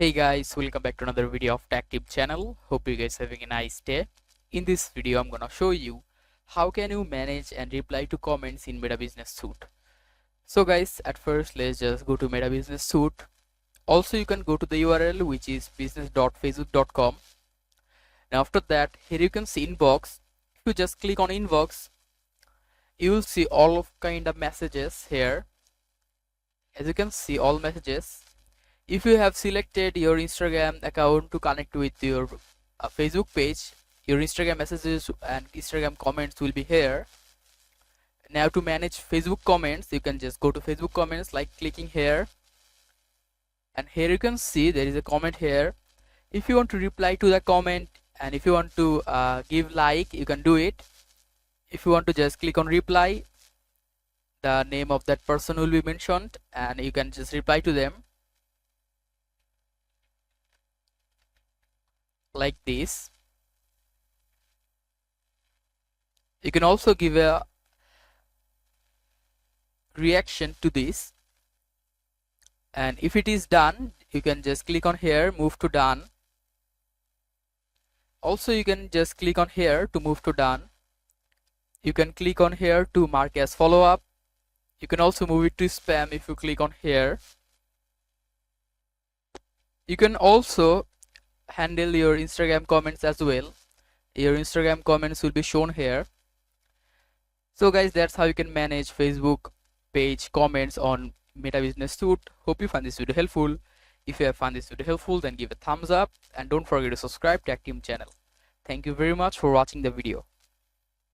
Hey guys, welcome back to another video of TechTip channel. Hope you guys having a nice day. In this video, I'm gonna show you how can you manage and reply to comments in Meta Business Suite. So guys, at first let's just go to Meta Business Suite. Also, you can go to the URL which is business.facebook.com. Now after that, here you can see inbox. If you just click on inbox, you will see all of kind of messages here. As you can see, all messages. If you have selected your Instagram account to connect with your Facebook page, your Instagram messages and Instagram comments will be here. Now to manage Facebook comments, you can just go to Facebook comments like clicking here, and here you can see there is a comment here. If you want to reply to the comment and if you want to give like, you can do it. If you want to just click on reply, the name of that person will be mentioned and you can just reply to them like this. You can also give a reaction to this, and if it is done, you can just click on here, move to done. Also, you can just click on here to move to done. You can click on here to mark as follow-up. You can also move it to spam if you click on here. You can also handle your Instagram comments as well. Your Instagram comments will be shown here. So guys, that's how you can manage Facebook page comments on Meta Business Suite. Hope you find this video helpful. If you have found this video helpful, then give a thumbs up and don't forget to subscribe to TechTip channel. Thank you very much for watching the video.